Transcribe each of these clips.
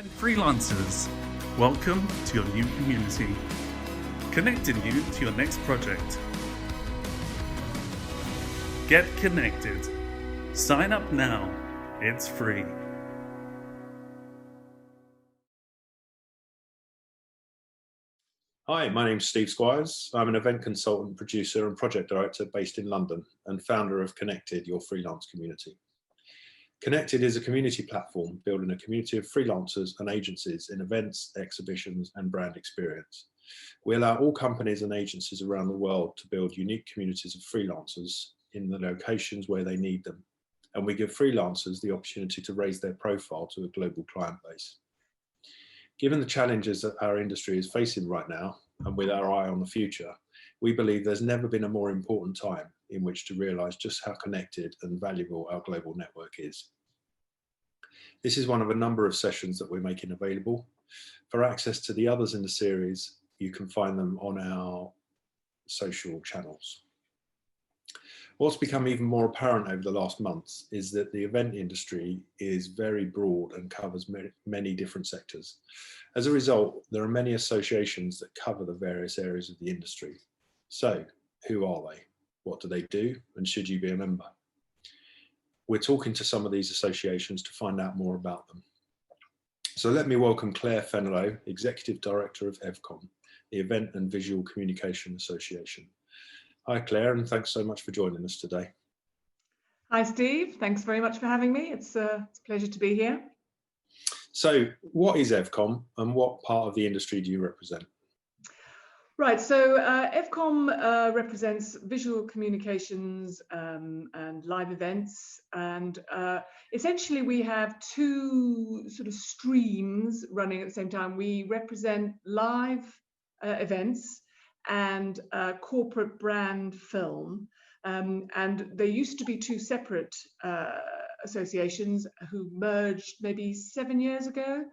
Freelancers, welcome to your new community, connecting you to your next project. Get connected. Sign up now. It's free. Hi, my name's Steve Squires. I'm an event consultant, producer and project director based in London and founder of Connektd, your freelance community. Connektd is a community platform building a community of freelancers and agencies in events, exhibitions and brand experience. We allow all companies and agencies around the world to build unique communities of freelancers in the locations where they need them. And we give freelancers the opportunity to raise their profile to a global client base. Given the challenges that our industry is facing right now, and with our eye on the future, we believe there's never been a more important time in which to realise just how connected and valuable our global network is. This is one of a number of sessions that we're making available. For access to the others in the series, you can find them on our social channels. What's become even more apparent over the last months is that the event industry is very broad and covers many different sectors. As a result, there are many associations that cover the various areas of the industry. So, who are they? What do they do? And should you be a member? We're talking to some of these associations to find out more about them. So let me welcome Claire Fennelow, Executive Director of EVCOM, the Event and Visual Communication Association. Hi Claire, and thanks so much for joining us today. Hi Steve, thanks very much for having me. It's a pleasure to be here. So what is EVCOM and what part of the industry do you represent? Right, so EVCOM represents visual communications and live events, and essentially we have two sort of streams running at the same time. We represent live events and corporate brand film, and there used to be two separate associations who merged maybe 7 years ago.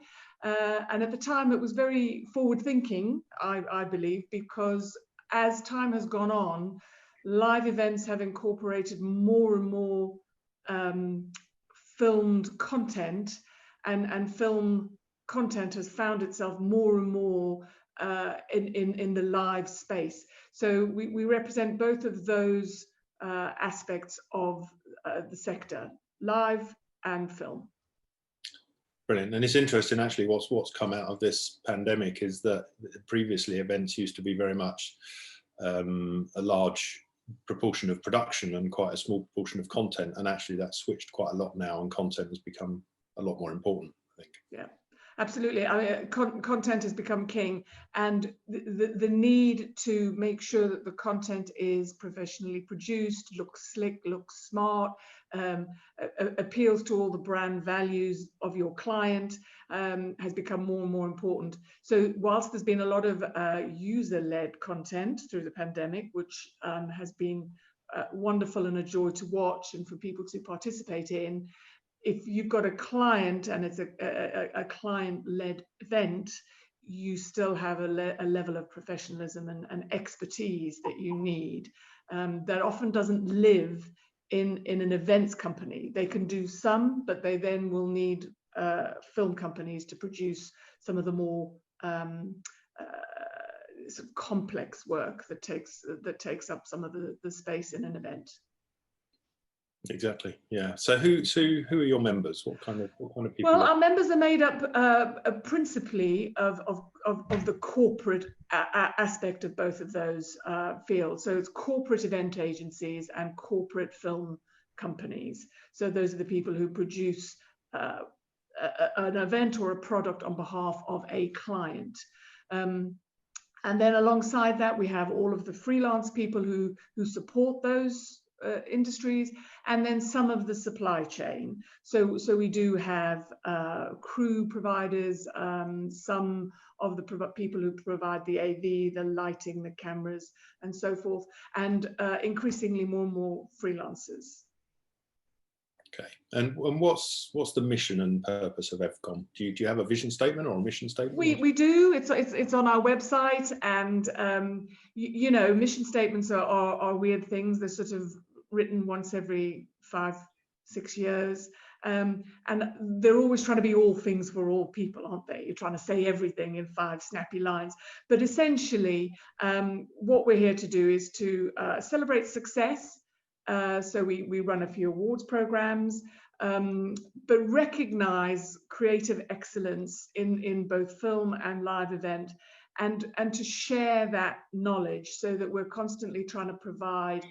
And at the time it was very forward thinking, I believe, because as time has gone on, live events have incorporated more and more filmed content, and film content has found itself more and more in the live space. So we represent both of those aspects of the sector, live and film. Brilliant. And it's interesting actually what's come out of this pandemic is that previously events used to be very much a large proportion of production and quite a small proportion of content, and actually that's switched quite a lot now and content has become a lot more important, I think. Yeah, absolutely. I mean, content has become king, and the need to make sure that the content is professionally produced, looks slick, looks smart, appeals to all the brand values of your client, has become more and more important. So whilst there's been a lot of user-led content through the pandemic, which has been wonderful and a joy to watch and for people to participate in, if you've got a client and it's a client-led event, you still have a level of professionalism and expertise that you need that often doesn't live in an events company. They can do some, but they then will need film companies to produce some of the more sort of complex work that takes up some of the space in an event. Exactly. Yeah. So who are your members? What kind of people? Well, our members are made up principally of the corporate aspect of both of those fields. So it's corporate event agencies and corporate film companies. So those are the people who produce an event or a product on behalf of a client. And then alongside that, we have all of the freelance people who support those industries, and then some of the supply chain. So we do have crew providers, some of the people who provide the AV, the lighting, the cameras, and so forth, and increasingly more and more freelancers. Okay, and what's the mission and purpose of EVCOM? Do you have a vision statement or a mission statement? We do. It's on our website, and you know, mission statements are weird things. They're sort of written once every 5-6 years, And they're always trying to be all things for all people, aren't they? You're trying to say everything in 5 snappy lines. But essentially, what we're here to do is to celebrate success. So we run a few awards programs, but recognize creative excellence in both film and live event, and to share that knowledge, so that we're constantly trying to provide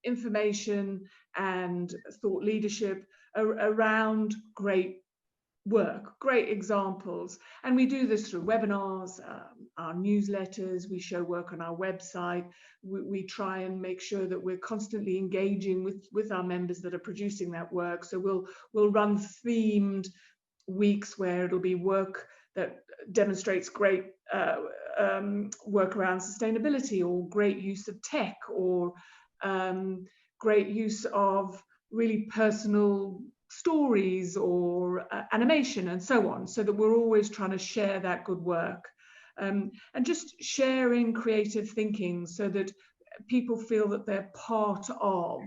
information and thought leadership around great work, great examples. And we do this through webinars, our newsletters, we show work on our website. We try and make sure that we're constantly engaging with our members that are producing that work. So we'll run themed weeks where it'll be work that demonstrates great work around sustainability, or great use of tech, or great use of really personal stories, or animation, and so on, so that we're always trying to share that good work, and just sharing creative thinking, so that people feel that they're part of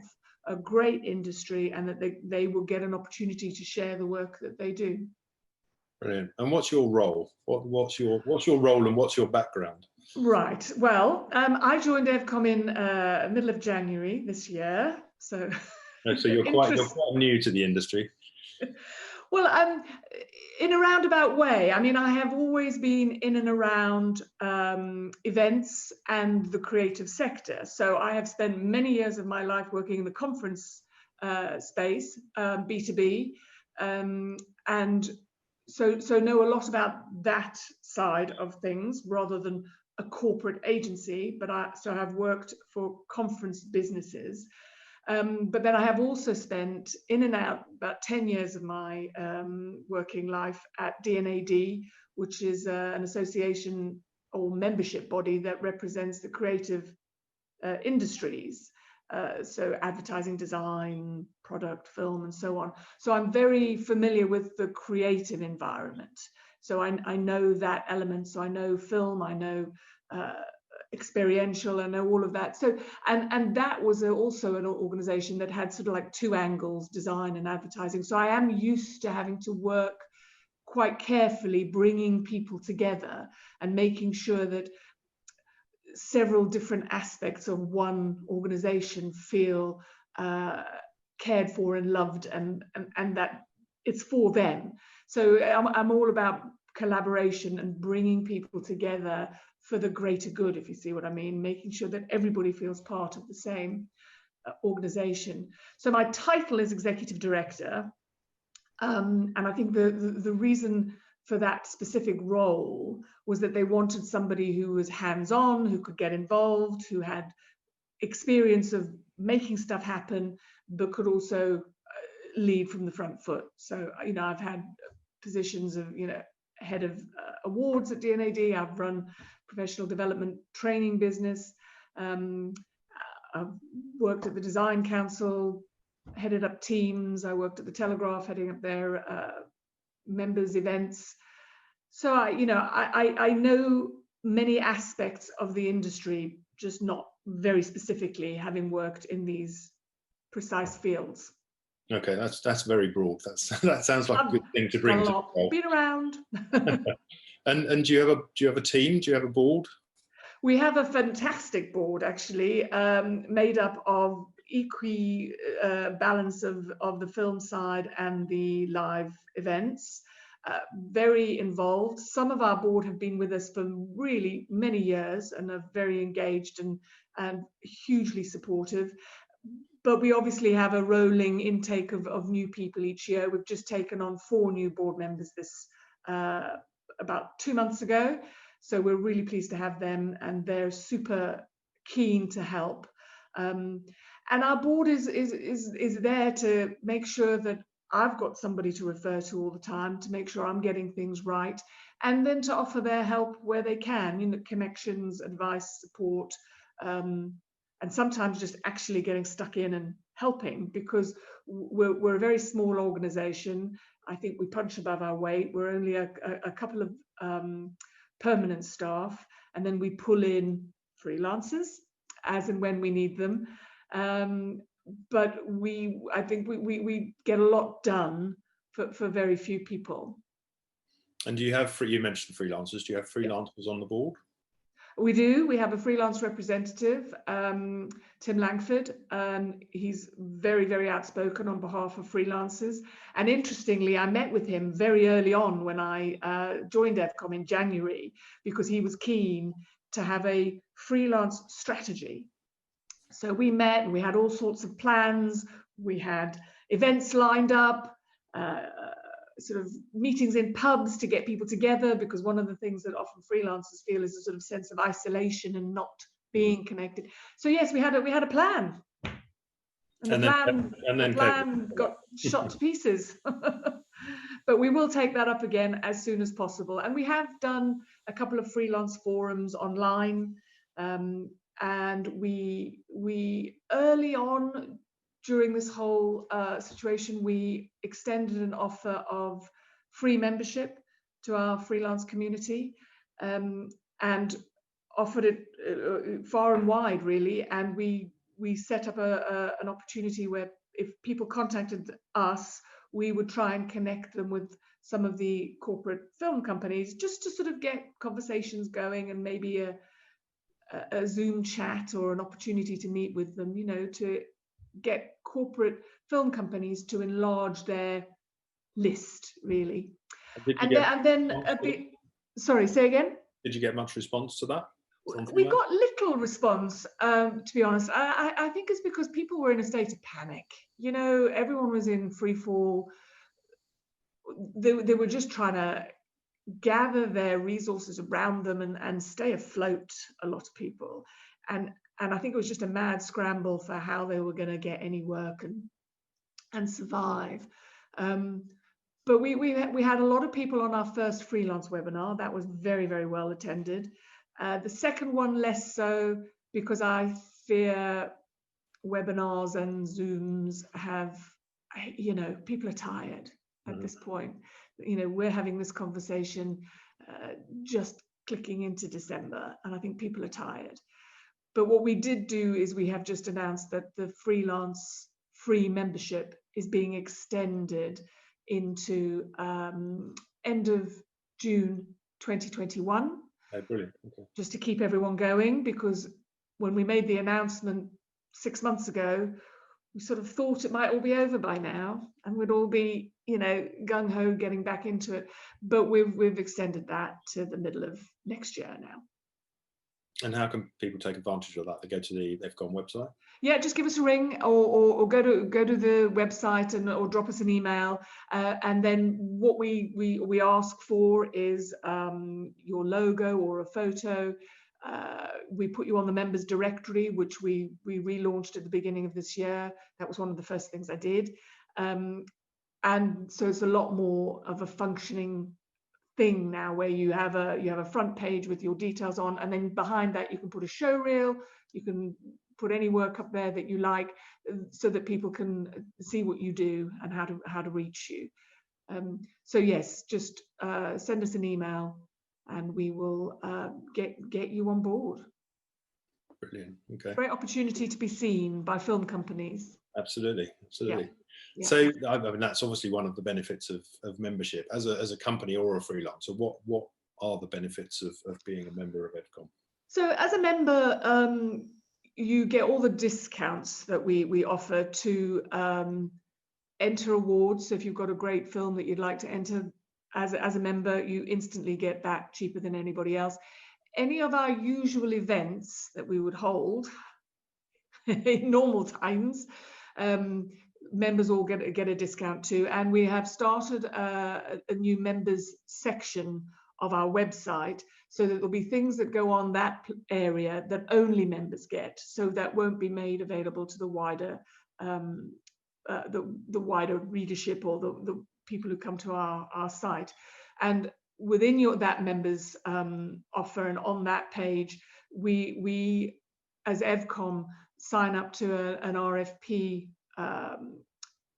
a great industry, and that they will get an opportunity to share the work that they do. Brilliant. And what's your role? What's your role, and what's your background? Right. Well, I joined EVCOM in middle of January this year. So, So you're quite new to the industry. Well, in a roundabout way. I mean, I have always been in and around events and the creative sector. So I have spent many years of my life working in the conference space, B2B, and so know a lot about that side of things rather than a corporate agency. But I've worked for conference businesses. But then I have also spent in and out about 10 years of my working life at DNAD, which is an association or membership body that represents the creative industries. So advertising, design, product, film, and so on. So I'm very familiar with the creative environment. So I know that element. So I know film, I know experiential, I know all of that. So and that was also an organization that had sort of like 2 angles, design and advertising. So I am used to having to work quite carefully, bringing people together and making sure that several different aspects of one organization feel cared for and loved, and that it's for them. So I'm all about collaboration and bringing people together for the greater good, if you see what I mean, making sure that everybody feels part of the same organization. So my title is Executive Director, and I think the reason for that specific role was that they wanted somebody who was hands-on, who could get involved, who had experience of making stuff happen, but could also lead from the front foot. So, you know, I've had positions of, you know, head of awards at DNAD. I've run professional development training business. I've worked at the Design Council, headed up teams. I worked at the Telegraph, heading up their members events. So I know many aspects of the industry, just not very specifically, having worked in these precise fields. Okay, that's very broad. That sounds like a good thing to bring to the role. Been around. And do you have a team? Do you have a board? We have a fantastic board, actually, made up of equal balance of the film side and the live events. Very involved. Some of our board have been with us for really many years and are very engaged and hugely supportive. But we obviously have a rolling intake of new people each year. We've just taken on 4 new board members this about 2 months ago. So we're really pleased to have them, and they're super keen to help. And our board is there to make sure that I've got somebody to refer to all the time, to make sure I'm getting things right, and then to offer their help where they can, you know, connections, advice, support, and sometimes just actually getting stuck in and helping, because we're a very small organization. I think we punch above our weight. We're only a couple of permanent staff, and then we pull in freelancers as and when we need them. but I think we get a lot done for very few people. And do you have, you mentioned freelancers, do you have freelancers on the board? We do. We have a freelance representative, Tim Langford. He's very, very outspoken on behalf of freelancers. And interestingly, I met with him very early on when I joined EVCOM in January, because he was keen to have a freelance strategy. So we met and we had all sorts of plans. We had events lined up, sort of meetings in pubs to get people together, because one of the things that often freelancers feel is a sort of sense of isolation and not being connected. So yes, we had a plan, and the plan got shot to pieces. But we will take that up again as soon as possible. And we have done a couple of freelance forums online, and we early on, during this whole situation, we extended an offer of free membership to our freelance community, and offered it far and wide, really. And we set up an opportunity where if people contacted us, we would try and connect them with some of the corporate film companies, just to sort of get conversations going, and maybe a Zoom chat or an opportunity to meet with them, you know, to get corporate film companies to enlarge their list, really. Sorry, say again? Did you get much response to that? We got little response, to be honest. I think it's because people were in a state of panic. You know, everyone was in free fall. They were just trying to gather their resources around them and stay afloat, a lot of people. And I think it was just a mad scramble for how they were going to get any work and survive. But we had a lot of people on our first freelance webinar. That was very, very well attended. The second one less so, because I fear webinars and Zooms have, you know, people are tired at this point. You know, we're having this conversation just clicking into December, and I think people are tired. But what we did do is we have just announced that the freelance free membership is being extended into end of June 2021. Oh, brilliant. Okay. Just to keep everyone going, because when we made the announcement 6 months ago, we sort of thought it might all be over by now and we'd all be, you know, gung-ho getting back into it. But we've extended that to the middle of next year now. And how can people take advantage of that? They go to the EVCOM website? Yeah, just give us a ring or go to the website or drop us an email. And then what we ask for is your logo or a photo. We put you on the members directory, which we relaunched at the beginning of this year. That was one of the first things I did. And so it's a lot more of a functioning thing now, where you have a front page with your details on, and then behind that you can put a show reel, you can put any work up there that you like, so that people can see what you do and how to reach you. So yes, just send us an email and we will get you on board. Brilliant. Okay. Great opportunity to be seen by film companies. Absolutely. Yeah. Yeah. So I mean, that's obviously one of the benefits of membership as a company or a freelancer. What are the benefits of being a member of EVCOM? So as a member, you get all the discounts that we offer to enter awards. So if you've got a great film that you'd like to enter as a member, you instantly get that cheaper than anybody else. Any of our usual events that we would hold in normal times, members all get a discount too. And we have started a new members section of our website, so that there'll be things that go on that area that only members get, so that won't be made available to the wider the wider readership or the people who come to our site. And within that members offer, and on that page, we as EVCOM sign up to an RFP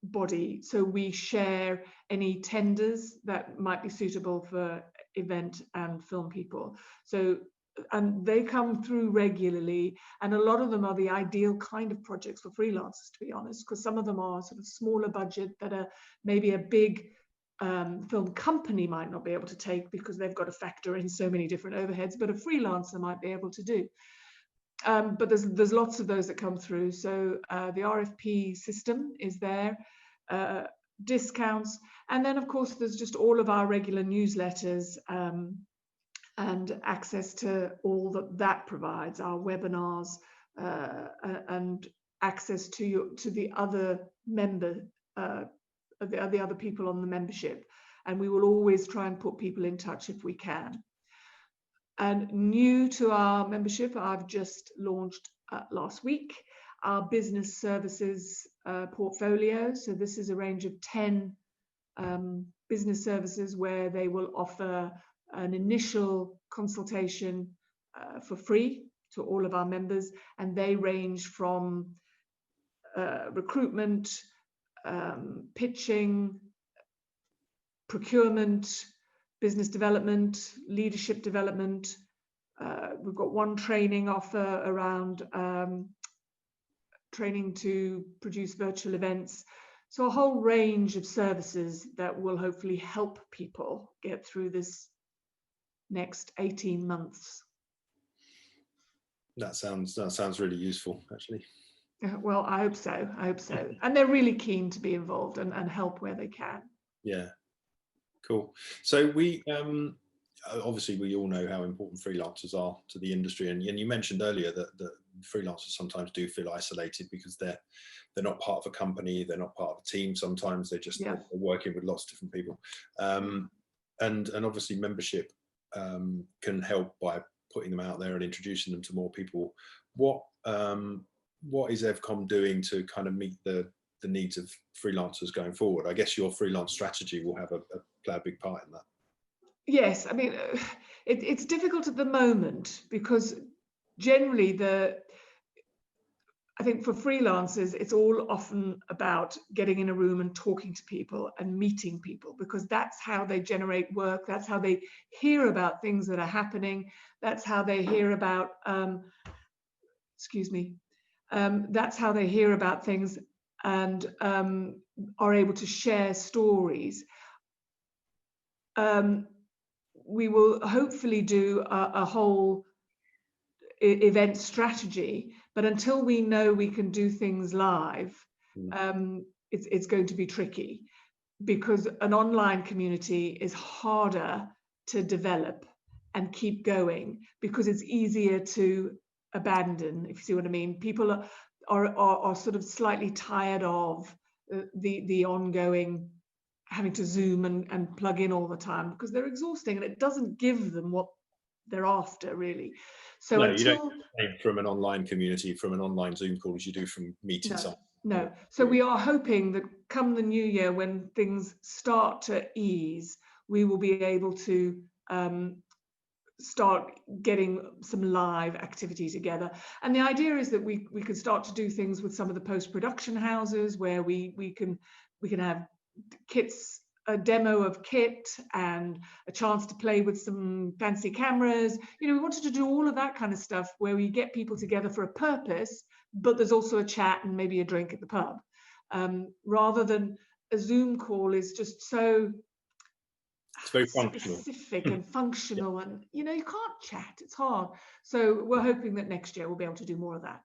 body, so we share any tenders that might be suitable for event and film people. So and they come through regularly, and a lot of them are the ideal kind of projects for freelancers, to be honest, because some of them are sort of smaller budget that are maybe a big film company might not be able to take because they've got to factor in so many different overheads, but a freelancer might be able to do. But there's lots of those that come through. So the RFP system is there, discounts, and then of course there's just all of our regular newsletters and access to all that provides, our webinars and access to the other the other people on the membership, and we will always try and put people in touch if we can. And new to our membership, I've just launched last week our business services portfolio. So this is a range of 10 business services where they will offer an initial consultation for free to all of our members, and they range from recruitment, pitching, procurement, business development, leadership development. We've got one training offer around training to produce virtual events. So a whole range of services that will hopefully help people get through this next 18 months. That sounds really useful, actually. Well, I hope so. I hope so. And they're really keen to be involved and help where they can. Yeah, cool. So we obviously we all know how important freelancers are to the industry, and you mentioned earlier that freelancers sometimes do feel isolated because they're not part of a company, they're not part of a team. Sometimes they're just they're working with lots of different people, and obviously membership can help by putting them out there and introducing them to more people. What is EVCOM doing to kind of meet the needs of freelancers going forward? I guess your freelance strategy will have play a big part in that. Yes, I mean, it's difficult at the moment because generally I think for freelancers, it's all often about getting in a room and talking to people and meeting people, because that's how they generate work. That's how they hear about things that are happening. That's how they hear about, that's how they hear about things and are able to share stories. We will hopefully do a whole event strategy, but until we know we can do things live, it's going to be tricky, because an online community is harder to develop and keep going because it's easier to abandon, if you see what I mean. People are sort of slightly tired of the ongoing having to Zoom and plug in all the time, because they're exhausting and it doesn't give them what they're after, really. So no, you don't get from an online community, from an online Zoom call, as you do from meeting someone. No. So we are hoping that come the new year, when things start to ease, we will be able to start getting some live activity together. And the idea is that we can start to do things with some of the post-production houses where we can have kits, a demo of kit and a chance to play with some fancy cameras. You know, we wanted to do all of that kind of stuff where we get people together for a purpose, but there's also a chat and maybe a drink at the pub, rather than a Zoom call is just so it's very functional, specific and functional, and you know, you can't chat, it's hard. So we're hoping that next year we'll be able to do more of that.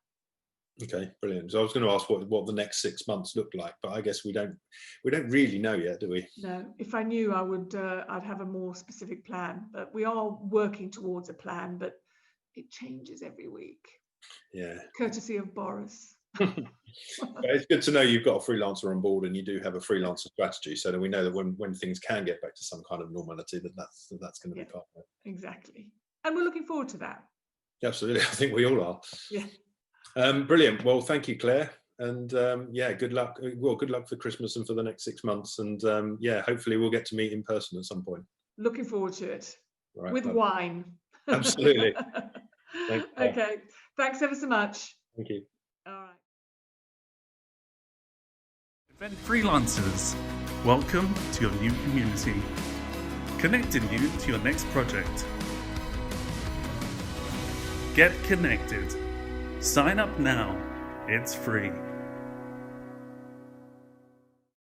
Okay, brilliant. So I was going to ask what the next 6 months look like, but I guess we don't really know yet, do we? No, if I knew, I would I'd have a more specific plan, but we are working towards a plan, but it changes every week. Yeah, courtesy of Boris. It's good to know you've got a freelancer on board and you do have a freelancer strategy, so that we know that when things can get back to some kind of normality, that's going to be part of it. Exactly, and we're looking forward to that. Absolutely, I think we all are. Yeah. Brilliant. Well, thank you, Claire, and good luck. Well, good luck for Christmas and for the next 6 months, and hopefully we'll get to meet in person at some point. Looking forward to it. Right, with wine. Absolutely. Thanks, okay. Thanks ever so much. Thank you. All right. Event freelancers, welcome to your new community, connecting you to your next project. Get connected. Sign up now. It's free.